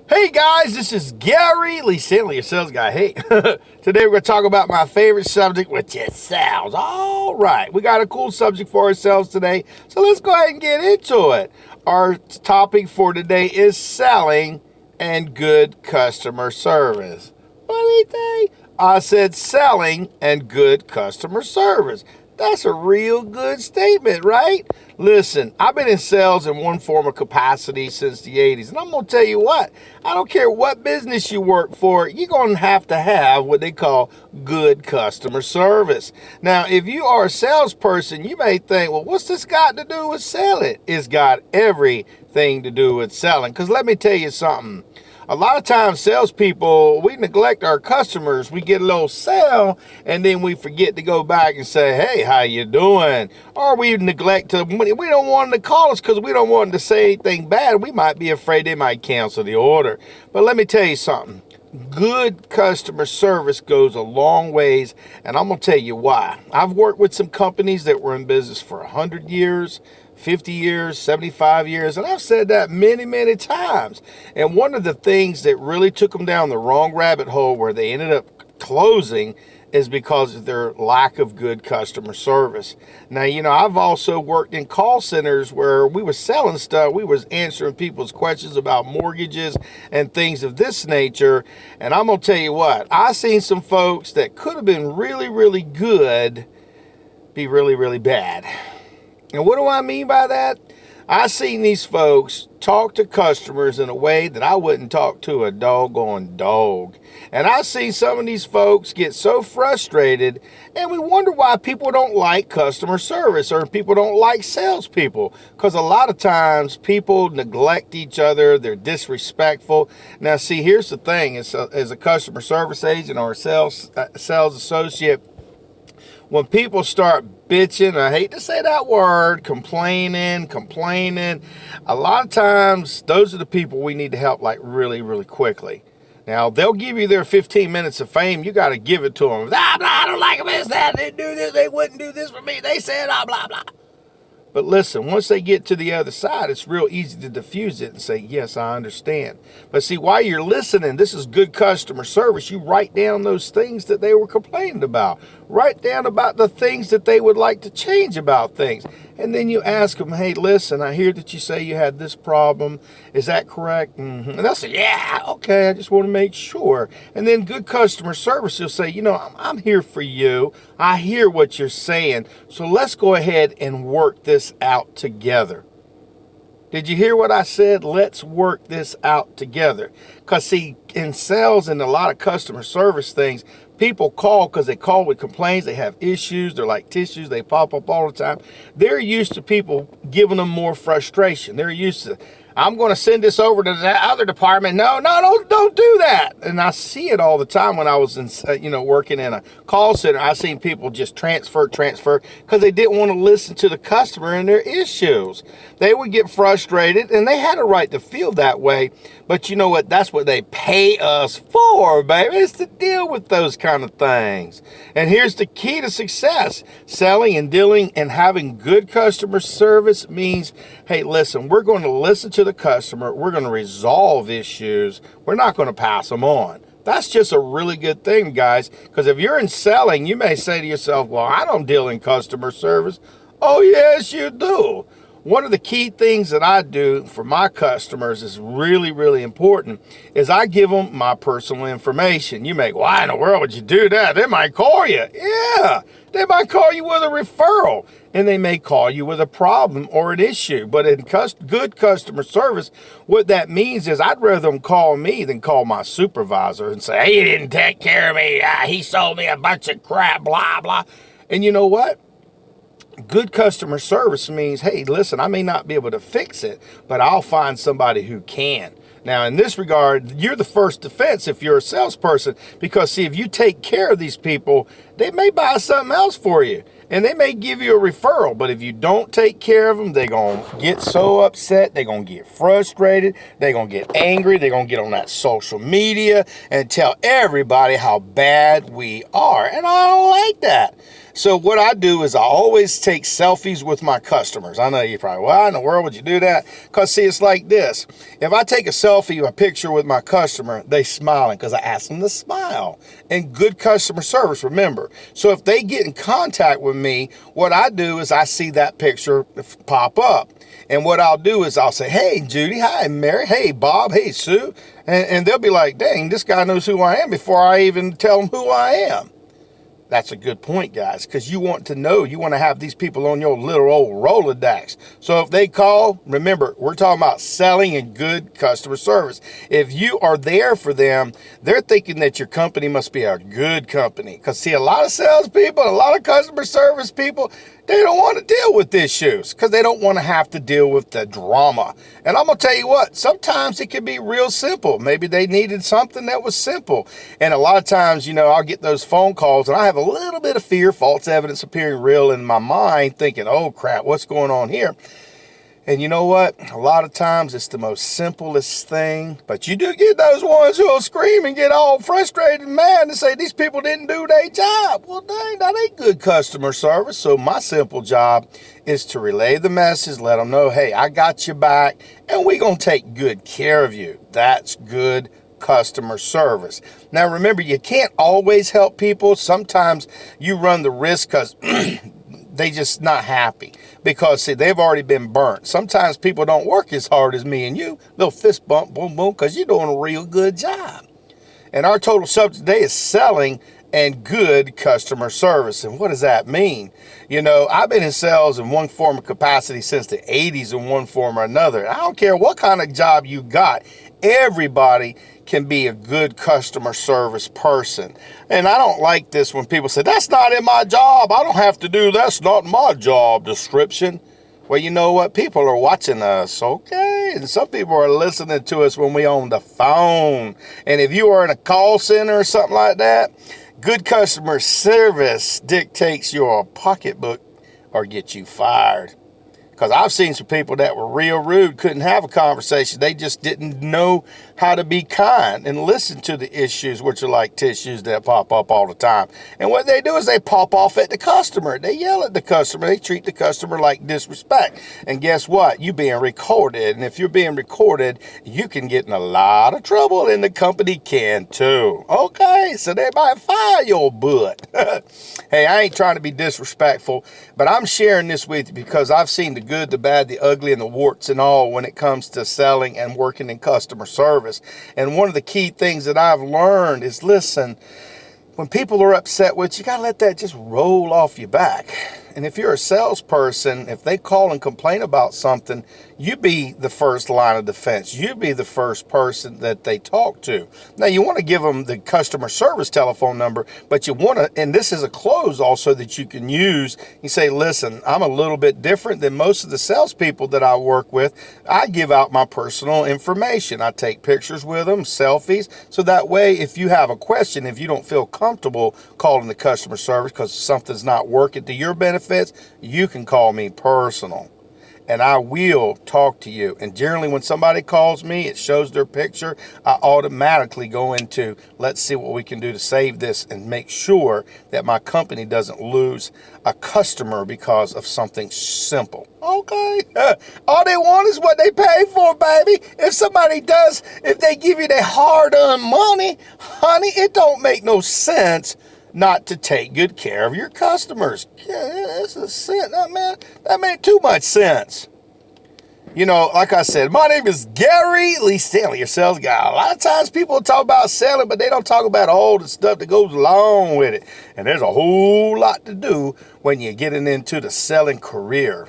Hey guys, this is Gary Stanley, your sales guy. Hey, today we're going to talk about my favorite subject, which is sales. All right, we got a cool subject for ourselves today, so let's go ahead and get into it. Our topic for today is selling and good customer service. What do you think? I said selling and good customer service. That's a real good statement, right? Listen, I've been in sales in one form of capacity since the 80s, and I'm going to tell you what, I don't care what business you work for, you're going to have what they call good customer service. Now, if you are a salesperson, you may think, well, what's this got to do with selling? It's got everything to do with selling, because let me tell you something. A lot of times salespeople, we neglect our customers. We get a little sale and then we forget to go back and say, hey, how you doing? Or we neglect to, we don't want them to call us because we don't want them to say anything bad. We might be afraid they might cancel the order. But let me tell you something. Good customer service goes a long ways, and I'm going to tell you why. I've worked with some companies that were in business for 100 years, 50 years, 75 years, and I've said that many, many times. And one of the things that really took them down the wrong rabbit hole where they ended up closing is because of their lack of good customer service. Now, I've also worked in call centers where we were selling stuff. We was answering people's questions about mortgages and things of this nature. And I'm going to tell you what, I seen some folks that could have been really, really good be really, really bad. And what do I mean by that? I seen these folks talk to customers in a way that I wouldn't talk to a doggone dog. And I see some of these folks get so frustrated, and we wonder why people don't like customer service or people don't like salespeople. Because a lot of times people neglect each other, they're disrespectful. Now, see, here's the thing: as a customer service agent or a sales associate, when people start bitching, I hate to say that word, complaining, a lot of times those are the people we need to help like really, really quickly. Now, they'll give you their 15 minutes of fame. You got to give it to them. Blah, blah, I don't like them, this, that, they do this, they wouldn't do this for me. They said, blah, blah, blah. But listen, once they get to the other side, it's real easy to diffuse it and say, yes, I understand. But see, while you're listening, this is good customer service. You write down those things that they were complaining about. Write down about the things that they would like to change about things. And then you ask them, hey, listen, I hear that you say you had this problem. Is that correct? Mm-hmm. And they'll say, yeah, okay, I just want to make sure. And then good customer service, you'll say, I'm here for you. I hear what you're saying. So let's go ahead and work this out together. Did you hear what I said? Let's work this out together. Because see, in sales and a lot of customer service things, people call because they call with complaints. They have issues. They're like tissues. They pop up all the time. They're used to people giving them more frustration. They're used to, I'm going to send this over to that other department. No, don't do that. And I see it all the time when I was working in a call center. I seen people just transfer because they didn't want to listen to the customer and their issues. They would get frustrated, and they had a right to feel that way. But you know what? That's what they pay us for, baby. It's to deal with those kind of things. And here's the key to success. Selling and dealing and having good customer service means, hey, listen, we're going to listen to the customer. We're going to resolve issues. We're not going to pass them on. That's just a really good thing, guys, because if you're in selling, you may say to yourself, well, I don't deal in customer service. Oh, yes, you do. One of the key things that I do for my customers is really, really important is I give them my personal information. You may go, why in the world would you do that? They might call you. Yeah, they might call you with a referral, and they may call you with a problem or an issue. But in good customer service, what that means is I'd rather them call me than call my supervisor and say, hey, he didn't take care of me. He sold me a bunch of crap, blah, blah. And you know what? Good customer service means, hey, listen, I may not be able to fix it, but I'll find somebody who can. Now, in this regard, you're the first defense if you're a salesperson, because, see, if you take care of these people, they may buy something else for you, and they may give you a referral. But if you don't take care of them, they're going to get so upset, they're going to get frustrated, they're going to get angry, they're going to get on that social media and tell everybody how bad we are. And I don't like that. So what I do is I always take selfies with my customers. I know you're probably, why in the world would you do that? Because see, it's like this. If I take a selfie, a picture with my customer, they smiling because I ask them to smile. And good customer service, remember. So if they get in contact with me, what I do is I see that picture pop up. And what I'll do is I'll say, hey, Judy, hi, Mary, hey, Bob, hey, Sue. And they'll be like, dang, this guy knows who I am before I even tell him who I am. That's a good point, guys, because you want to know, you want to have these people on your little old Rolodex. So if they call, remember, we're talking about selling and good customer service. If you are there for them, they're thinking that your company must be a good company. Because see, a lot of salespeople, a lot of customer service people, they don't want to deal with issues because they don't want to have to deal with the drama. And I'm going to tell you what, sometimes it can be real simple. Maybe they needed something that was simple. And a lot of times, you know, I'll get those phone calls and I have a little bit of fear, false evidence appearing real in my mind, thinking, oh crap, what's going on here? And you know what? A lot of times it's the most simplest thing, but you do get those ones who'll scream and get all frustrated and mad and say these people didn't do their job. Well, dang, that ain't good customer service. So my simple job is to relay the message, let them know, hey, I got your back and we're going to take good care of you. That's good customer service. Now, remember, you can't always help people. Sometimes you run the risk because they just not happy because, see, they've already been burnt. Sometimes people don't work as hard as me and you. Little fist bump, boom, boom, because you're doing a real good job. And our total subject today is selling and good customer service. And what does that mean? You know, I've been in sales in one form of capacity since the 80s in one form or another. I don't care what kind of job you got. Everybody can be a good customer service person. And I don't like this when people say, that's not in my job. I don't have to do that's not my job description. Well, you know what? People are watching us, okay? And some people are listening to us when we on the phone. And if you are in a call center or something like that, good customer service dictates your pocketbook or get you fired. Because I've seen some people that were real rude, couldn't have a conversation. They just didn't know how to be kind and listen to the issues, which are like tissues that pop up all the time. And what they do is they pop off at the customer. They yell at the customer. They treat the customer like disrespect. And guess what? You're being recorded. And if you're being recorded, you can get in a lot of trouble, and the company can too. Okay, so they might fire your butt. Hey, I ain't trying to be disrespectful, but I'm sharing this with you because I've seen the good, the bad, the ugly, and the warts and all when it comes to selling and working in customer service. And one of the key things that I've learned is, listen, when people are upset with you, you got to let that just roll off your back. And if you're a salesperson, if they call and complain about something, you be the first line of defense. You be the first person that they talk to. Now, you want to give them the customer service telephone number, but you want to, and this is a close also that you can use. You say, listen, I'm a little bit different than most of the salespeople that I work with. I give out my personal information. I take pictures with them, selfies, so that way if you have a question, if you don't feel comfortable calling the customer service because something's not working to your benefit, you can call me personal and I will talk to you. And generally when somebody calls me, it shows their picture. I automatically go into, let's see what we can do to save this and make sure that my company doesn't lose a customer because of something simple. Okay. All they want is what they pay for, baby. If they give you their hard-earned money, honey, it don't make no sense not to take good care of your customers. Yeah, that's a sense. That made too much sense. You know, like I said, my name is Gary Lee Stanley, your sales guy. A lot of times people talk about selling, but they don't talk about all the stuff that goes along with it. And there's a whole lot to do when you're getting into the selling career.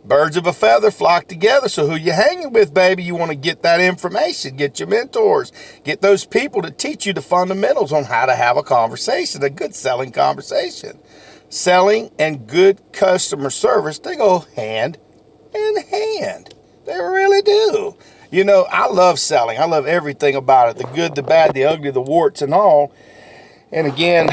Birds of a feather flock together. So who you hanging with, baby? You want to get that information. Get your mentors. Get those people to teach you the fundamentals on how to have a conversation, a good selling conversation. Selling and good customer service, they go hand in hand. They really do. You know, I love selling. I love everything about it. The good, the bad, the ugly, the warts and all. And again,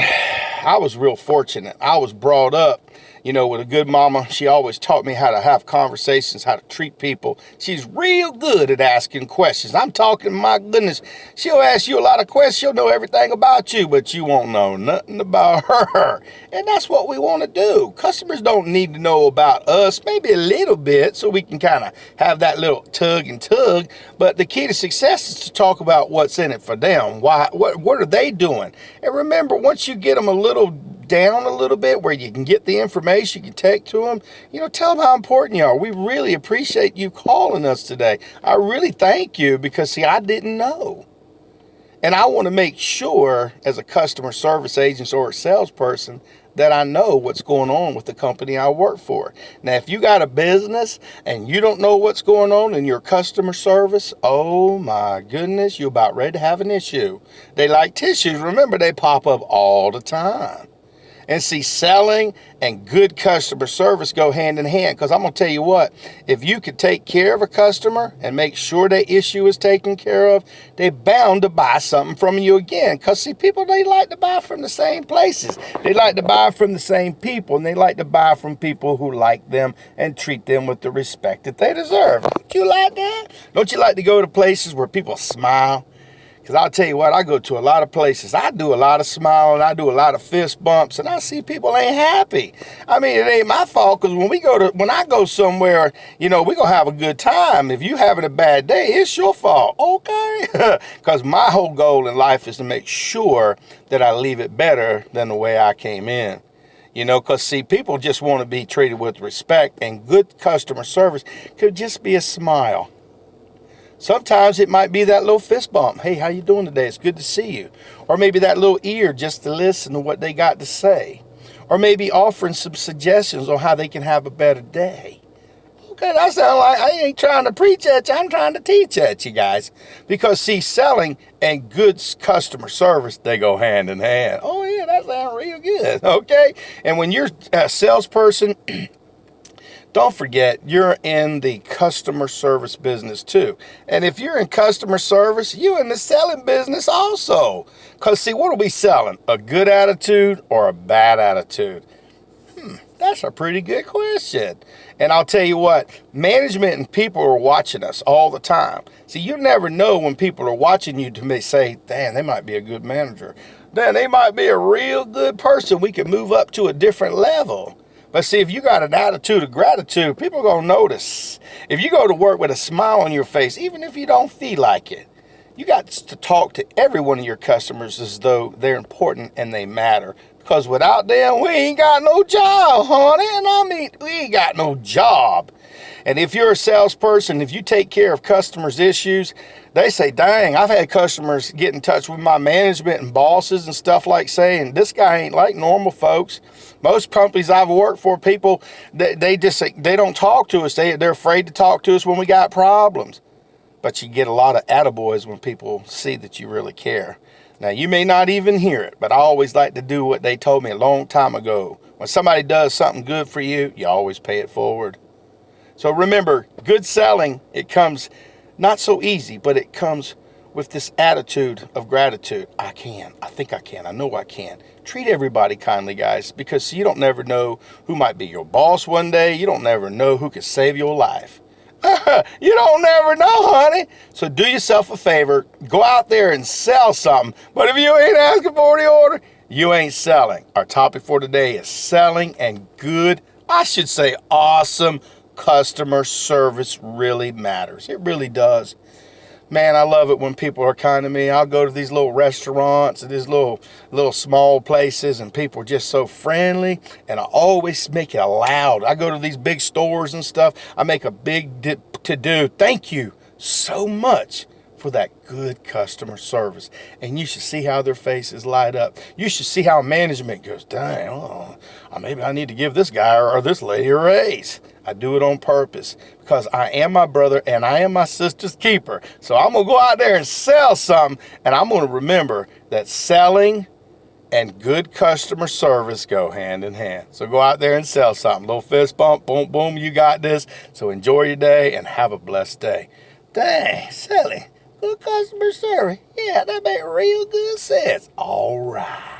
I was real fortunate. I was brought up With a good mama, she always taught me how to have conversations, how to treat people. She's real good at asking questions. I'm talking, my goodness, she'll ask you a lot of questions. She'll know everything about you, but you won't know nothing about her. And that's what we want to do. Customers don't need to know about us, maybe a little bit, so we can kind of have that little tug and tug. But the key to success is to talk about what's in it for them. What are they doing? And remember, once you get them a little down a little bit where you can get the information you can take to them, tell them how important you are. We really appreciate you calling us today. I really thank you because, see, I didn't know. And I want to make sure as a customer service agent or a salesperson that I know what's going on with the company I work for. Now, if you got a business and you don't know what's going on in your customer service, oh my goodness, you're about ready to have an issue. They like tissues. Remember, they pop up all the time. And see, selling and good customer service go hand in hand. Because I'm going to tell you what, if you could take care of a customer and make sure their issue is taken care of, they're bound to buy something from you again. Because see, people, they like to buy from the same places. They like to buy from the same people. And they like to buy from people who like them and treat them with the respect that they deserve. Don't you like that? Don't you like to go to places where people smile? Because I'll tell you what, I go to a lot of places. I do a lot of smiling. I do a lot of fist bumps. And I see people ain't happy. I mean, it ain't my fault. Because when I go somewhere, we're going to have a good time. If you having a bad day, it's your fault. Okay? Because my whole goal in life is to make sure that I leave it better than the way I came in. Because see, people just want to be treated with respect. And good customer service could just be a smile. Sometimes it might be that little fist bump. Hey, how you doing today? It's good to see you. Or maybe that little ear just to listen to what they got to say. Or maybe offering some suggestions on how they can have a better day. Okay, that sounds like I ain't trying to preach at you. I'm trying to teach at you guys. Because see, selling and good customer service, they go hand in hand. Oh yeah, that sounds real good. Okay? And when you're a salesperson, don't forget, you're in the customer service business too. And if you're in customer service, you're in the selling business also. Because see, what are we selling? A good attitude or a bad attitude? That's a pretty good question. And I'll tell you what, management and people are watching us all the time. See, you never know when people are watching you to say, damn, they might be a good manager. Damn, they might be a real good person. We could move up to a different level. But see, if you got an attitude of gratitude, people are going to notice. If you go to work with a smile on your face, even if you don't feel like it, you got to talk to every one of your customers as though they're important and they matter. Because without them, we ain't got no job, honey. And I mean, we ain't got no job. And if you're a salesperson, if you take care of customers' issues, they say, dang, I've had customers get in touch with my management and bosses and stuff like saying, this guy ain't like normal folks. Most companies I've worked for, people, they don't talk to us. They're afraid to talk to us when we got problems. But you get a lot of attaboys when people see that you really care. Now, you may not even hear it, but I always like to do what they told me a long time ago. When somebody does something good for you, you always pay it forward. So remember, good selling, it comes not so easy, but it comes with this attitude of gratitude. I think I can, I know I can. Treat everybody kindly, guys, because you don't never know who might be your boss one day. You don't never know who could save your life. You don't never know, honey. So do yourself a favor. Go out there and sell something. But if you ain't asking for the order, you ain't selling. Our topic for today is selling and good, I should say awesome customer service really matters. It really does. Man, I love it when people are kind to me. I'll go to these little restaurants and these little small places and people are just so friendly, and I always make it loud. I go to these big stores and stuff. I make a big to-do. Thank you so much for that good customer service. And you should see how their faces light up. You should see how management goes, dang, maybe I need to give this guy or this lady a raise. I do it on purpose because I am my brother and I am my sister's keeper. So I'm going to go out there and sell something, and I'm going to remember that selling and good customer service go hand in hand. So go out there and sell something. Little fist bump, boom, boom, you got this. So enjoy your day and have a blessed day. Dang, selling, good customer service. Yeah, that made real good sense. All right.